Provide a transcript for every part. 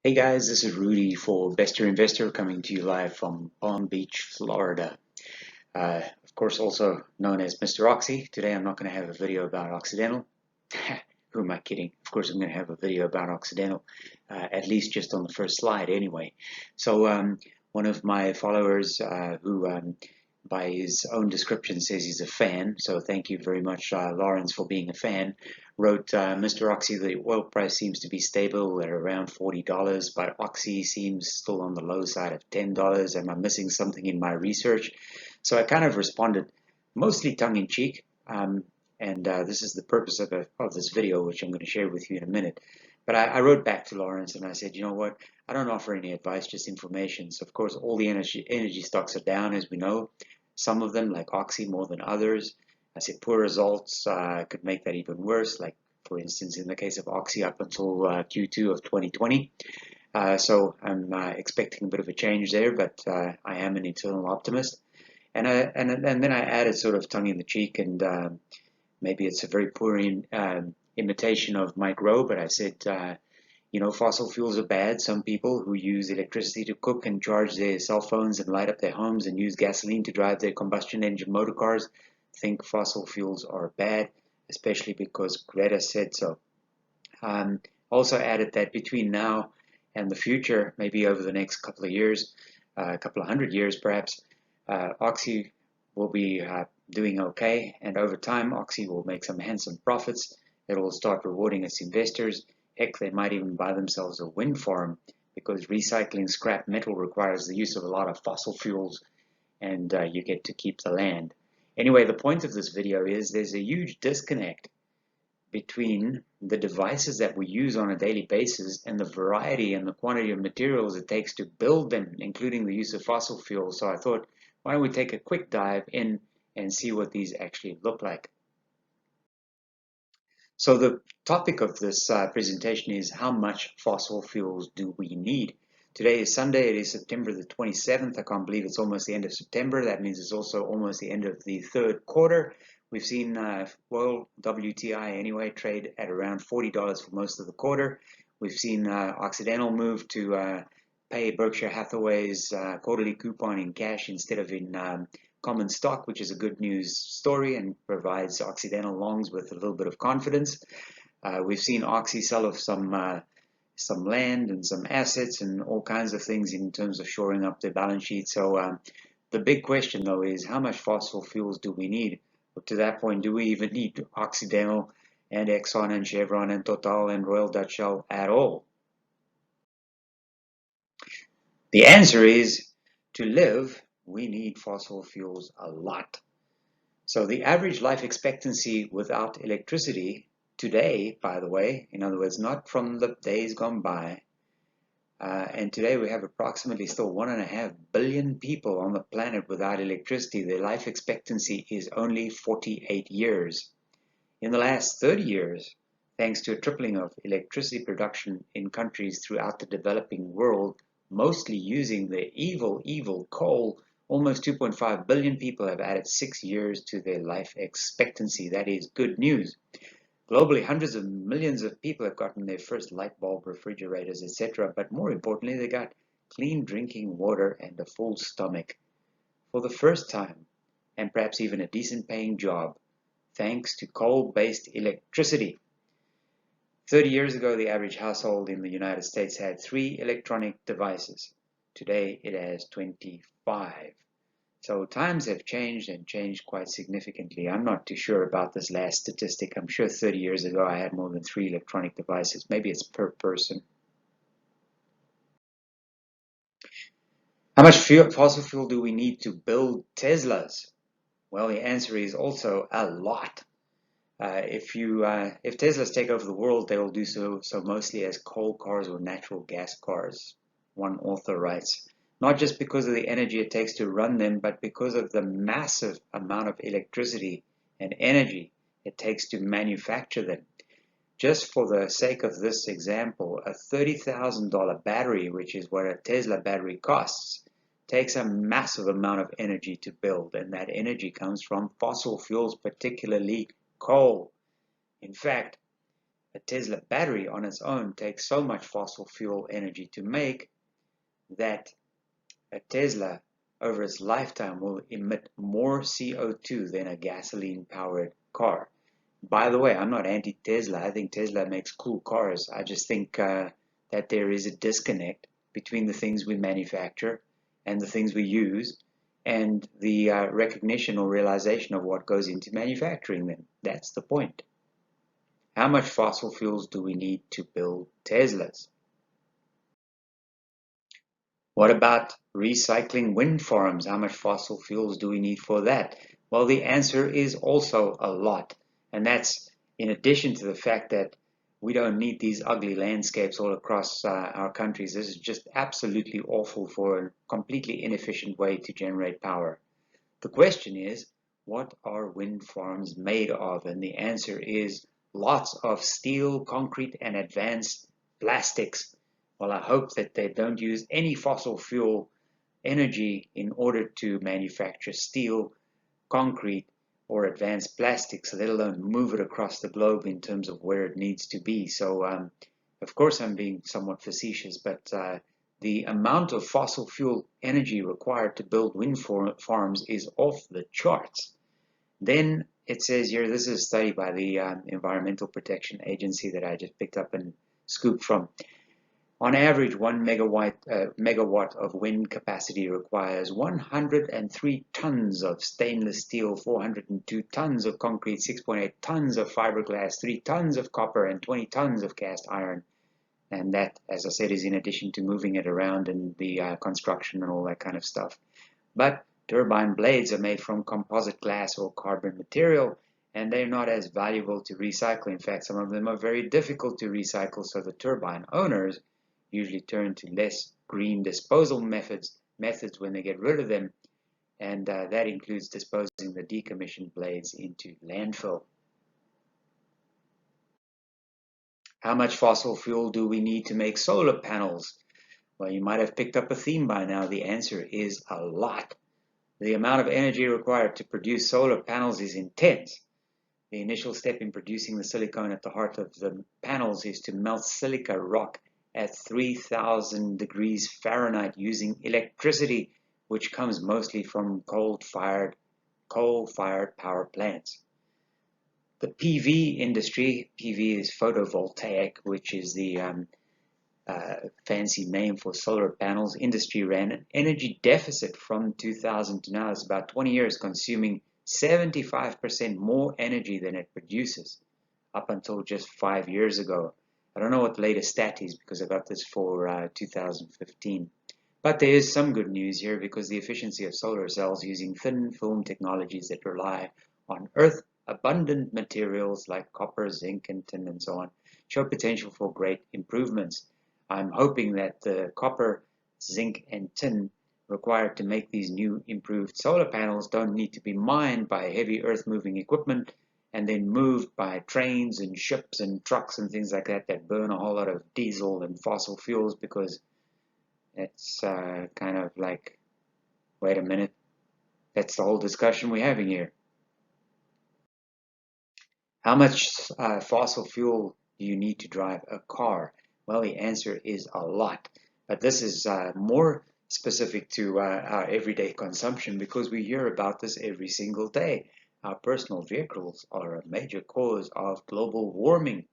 Hey guys, this is Rudy for Best Your Investor coming to you live from Palm Beach, Florida. Of course, also known as Mr. Oxy. Today I'm not going to have a video about Occidental. Who am I kidding? Of course, I'm going to have a video about Occidental, at least just on the first slide anyway. So, one of my followers who by his own description says he's a fan, so thank you very much, Lawrence, for being a fan, wrote, Mr. Oxy, the oil price seems to be stable at around $40, but Oxy seems still on the low side of $10. Am I missing something in my research? So I kind of responded, mostly tongue-in-cheek, and this is the purpose of this video, which I'm going to share with you in a minute. But I wrote back to Lawrence and I said, you know what, I don't offer any advice, just information. So of course, all the energy stocks are down, as we know. Some of them, like Oxy, more than others. I said poor results could make that even worse, like for instance in the case of Oxy up until Q2 of 2020. So I'm expecting a bit of a change there, but I am an eternal optimist. And then I added sort of tongue in the cheek, and maybe it's a very poor imitation of Mike Rowe, but I said, you know, fossil fuels are bad. Some people who use electricity to cook and charge their cell phones and light up their homes and use gasoline to drive their combustion engine motor cars think fossil fuels are bad, especially because Greta said so. Also added that between now and the future, maybe over the next couple of years, a couple of hundred years perhaps, Oxy will be doing okay, and over time Oxy will make some handsome profits. It will start rewarding its investors. Heck, they might even buy themselves a wind farm, because recycling scrap metal requires the use of a lot of fossil fuels, and you get to keep the land. Anyway, the point of this video is there's a huge disconnect between the devices that we use on a daily basis and the variety and the quantity of materials it takes to build them, including the use of fossil fuels. So I thought, why don't we take a quick dive in and see what these actually look like. So the topic of this presentation is, how much fossil fuels do we need? Today is Sunday, it is September the 27th. I can't believe it's almost the end of September. That means it's also almost the end of the third quarter. We've seen oil, WTI anyway, trade at around $40 for most of the quarter. We've seen Occidental move to pay Berkshire Hathaway's quarterly coupon in cash instead of in common stock, which is a good news story and provides Occidental longs with a little bit of confidence. We've seen Oxy sell off some land and some assets and all kinds of things in terms of shoring up their balance sheet. So the big question, though, is how much fossil fuels do we need? Up to that point, do we even need Occidental and Exxon and Chevron and Total and Royal Dutch Shell at all? The answer is, to live, we need fossil fuels a lot. So the average life expectancy without electricity today, by the way, in other words, not from the days gone by, and today we have approximately still 1.5 billion people on the planet without electricity. Their life expectancy is only 48 years. In the last 30 years, thanks to a tripling of electricity production in countries throughout the developing world, mostly using the evil coal, almost 2.5 billion people have added 6 years to their life expectancy. That is good news. Globally, hundreds of millions of people have gotten their first light bulb, refrigerators, etc. But more importantly, they got clean drinking water and a full stomach for the first time, and perhaps even a decent paying job, thanks to coal-based electricity. 30 years ago, the average household in the United States had 3 electronic devices. Today, it has 25. So times have changed, and changed quite significantly. I'm not too sure about this last statistic. I'm sure 30 years ago I had more than 3 electronic devices. Maybe it's per person. How much fossil fuel do we need to build Teslas? Well, the answer is also a lot. If Teslas take over the world, they will do so mostly as coal cars or natural gas cars, one author writes. Not just because of the energy it takes to run them, but because of the massive amount of electricity and energy it takes to manufacture them. Just for the sake of this example, a $30,000 battery, which is what a Tesla battery costs, takes a massive amount of energy to build, and that energy comes from fossil fuels, particularly coal. In fact, a Tesla battery on its own takes so much fossil fuel energy to make that a Tesla over its lifetime will emit more CO2 than a gasoline-powered car. By the way, I'm not anti-Tesla. I think Tesla makes cool cars. I just think that there is a disconnect between the things we manufacture and the things we use and the recognition or realization of what goes into manufacturing them. That's the point. How much fossil fuels do we need to build Teslas? What about recycling wind farms? How much fossil fuels do we need for that? Well, the answer is also a lot. And that's in addition to the fact that we don't need these ugly landscapes all across our countries. This is just absolutely awful for a completely inefficient way to generate power. The question is, what are wind farms made of? And the answer is lots of steel, concrete, and advanced plastics. Well, I hope that they don't use any fossil fuel energy in order to manufacture steel, concrete, or advanced plastics, let alone move it across the globe in terms of where it needs to be. So, of course, I'm being somewhat facetious, but the amount of fossil fuel energy required to build wind farms is off the charts. Then it says here, this is a study by the Environmental Protection Agency that I just picked up and scooped from. On average, 1 megawatt of wind capacity requires 103 tons of stainless steel, 402 tons of concrete, 6.8 tons of fiberglass, 3 tons of copper, and 20 tons of cast iron. And that, as I said, is in addition to moving it around and the construction and all that kind of stuff. But turbine blades are made from composite glass or carbon material, and they're not as valuable to recycle. In fact, some of them are very difficult to recycle, so the turbine owners usually turn to less green disposal methods when they get rid of them, and that includes disposing the decommissioned blades into landfill. How much fossil fuel do we need to make solar panels? Well, you might have picked up a theme by now. The answer is a lot. The amount of energy required to produce solar panels is intense. The initial step in producing the silicon at the heart of the panels is to melt silica rock at 3,000 degrees Fahrenheit using electricity, which comes mostly from coal-fired power plants. The PV industry, PV is photovoltaic, which is the fancy name for solar panels. Industry ran an energy deficit from 2000 to now. It's about 20 years, consuming 75% more energy than it produces up until just 5 years ago. I don't know what the latest stat is because I got this for 2015. But there is some good news here because the efficiency of solar cells using thin film technologies that rely on earth-abundant materials like copper, zinc, and tin and so on show potential for great improvements. I'm hoping that the copper, zinc, and tin required to make these new improved solar panels don't need to be mined by heavy earth-moving equipment and then moved by trains and ships and trucks and things like that that burn a whole lot of diesel and fossil fuels, because it's kind of like, wait a minute, that's the whole discussion we're having here. How much fossil fuel do you need to drive a car? Well, the answer is a lot, but this is more specific to our everyday consumption because we hear about this every single day. Our personal vehicles are a major cause of global warming,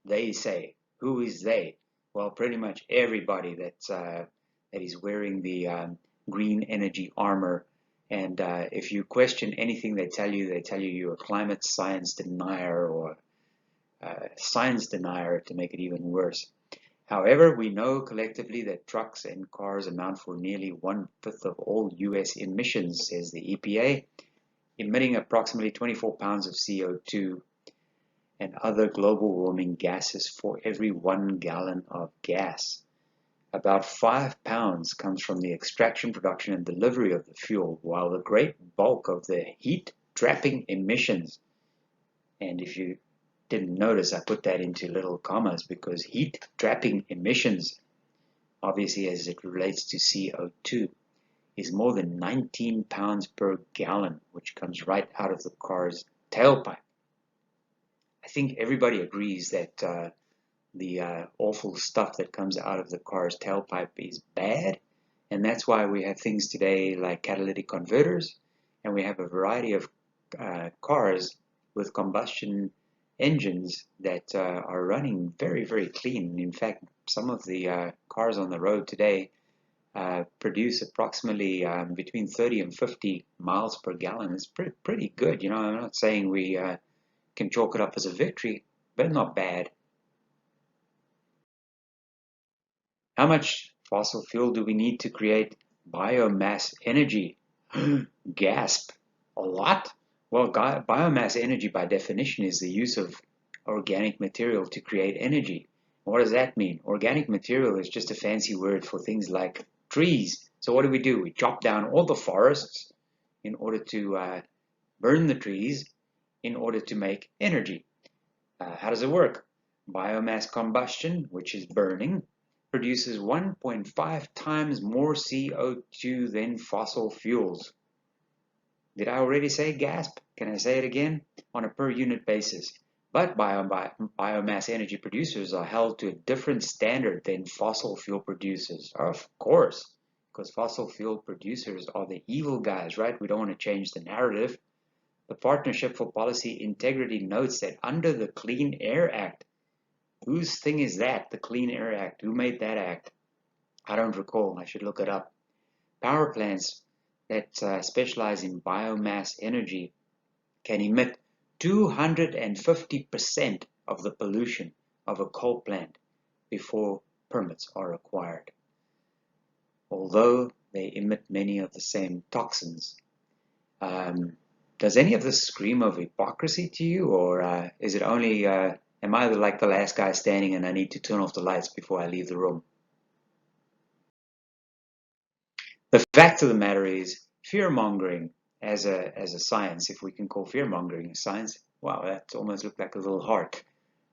they say. Who is they? Well, pretty much everybody that is wearing the green energy armor. And if you question anything they tell you you're a climate science denier or science denier to make it even worse. However, we know collectively that trucks and cars amount for nearly 1/5 of all US emissions, says the EPA, emitting approximately 24 pounds of CO2 and other global warming gases for every 1 gallon of gas. About 5 pounds comes from the extraction, production, and delivery of the fuel, while the great bulk of the heat-trapping emissions, and if you didn't notice, I put that into little commas because heat-trapping emissions, obviously as it relates to CO2, is more than 19 pounds per gallon, which comes right out of the car's tailpipe. I think everybody agrees that the awful stuff that comes out of the car's tailpipe is bad, and that's why we have things today like catalytic converters, and we have a variety of cars with combustion engines that are running very, very clean. In fact, some of the cars on the road today produce approximately between 30 and 50 miles per gallon. It's pretty good. You know, I'm not saying we can chalk it up as a victory, but not bad. How much fossil fuel do we need to create biomass energy? Gasp. A lot? Well, biomass energy by definition is the use of organic material to create energy. What does that mean? Organic material is just a fancy word for things like trees. So what do? We chop down all the forests in order to burn the trees in order to make energy. How does it work? Biomass combustion, which is burning, produces 1.5 times more CO2 than fossil fuels. Did I already say gasp? Can I say it again? On a per unit basis. But biomass energy producers are held to a different standard than fossil fuel producers. Of course, because fossil fuel producers are the evil guys, right? We don't want to change the narrative. The Partnership for Policy Integrity notes that under the Clean Air Act, whose thing is that, the Clean Air Act? Who made that act? I don't recall. I should look it up. Power plants that specialize in biomass energy can emit 250% of the pollution of a coal plant before permits are required, although they emit many of the same toxins. Does any of this scream of hypocrisy to you, or is it only, am I like the last guy standing and I need to turn off the lights before I leave the room? The fact of the matter is, fear-mongering as a science, if we can call fear-mongering a science, wow, that almost looked like a little heart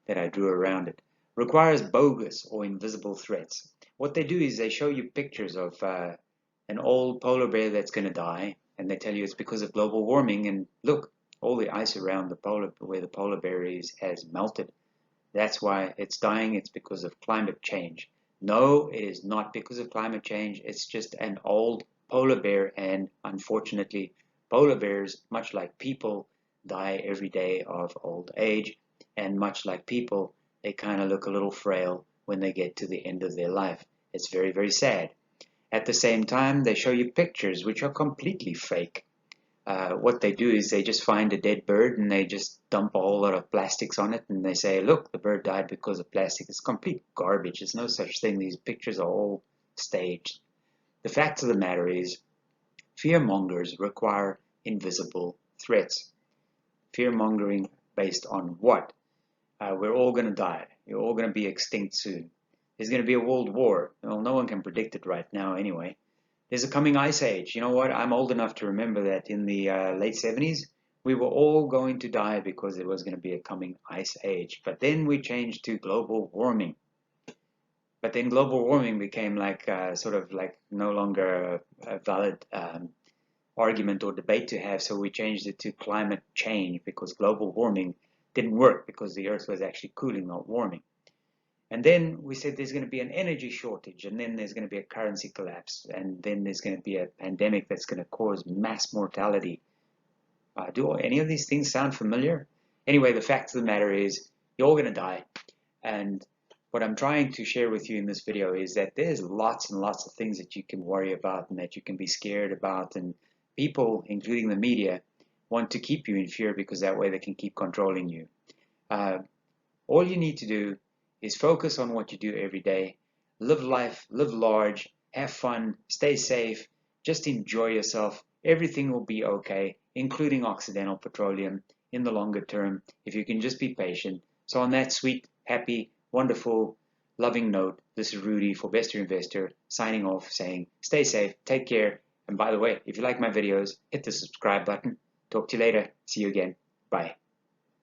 that I drew around it, requires bogus or invisible threats. What they do is they show you pictures of an old polar bear that's going to die, and they tell you it's because of global warming, and look, all the ice around the where the polar bear is has melted. That's why it's dying. It's because of climate change. No, it is not because of climate change. It's just an old polar bear, and unfortunately, polar bears, much like people, die every day of old age, and much like people, they kind of look a little frail when they get to the end of their life. It's very, very sad. At the same time, they show you pictures which are completely fake. What they do is they just find a dead bird and they just dump a whole lot of plastics on it, and they say, look, the bird died because of plastic. It's complete garbage. There's no such thing. These pictures are all staged. The fact of the matter is, fear-mongers require invisible threats. Fear-mongering based on what? We're all going to die. You're all going to be extinct soon. There's going to be a world war. Well, no one can predict it right now anyway. There's a coming ice age. You know what? I'm old enough to remember that in the late 70s, we were all going to die because there was going to be a coming ice age. But then we changed to global warming. But then global warming became like sort of like no longer a valid argument or debate to have. So we changed it to climate change because global warming didn't work because the earth was actually cooling, not warming. And then we said there's going to be an energy shortage, and then there's going to be a currency collapse, and then there's going to be a pandemic that's going to cause mass mortality. Do any of these things sound familiar? Anyway, the fact of the matter is you're all going to die. And what I'm trying to share with you in this video is that there's lots and lots of things that you can worry about and that you can be scared about. And people, including the media, want to keep you in fear because that way they can keep controlling you. All you need to do is focus on what you do every day. Live life, live large, have fun, stay safe, just enjoy yourself. Everything will be okay, including Occidental Petroleum in the longer term, if you can just be patient. So on that sweet, happy, wonderful, loving note, this is Rudy for Best Investor signing off saying stay safe, take care, and by the way, if you like my videos, hit the subscribe button. Talk to you later. See you again. Bye.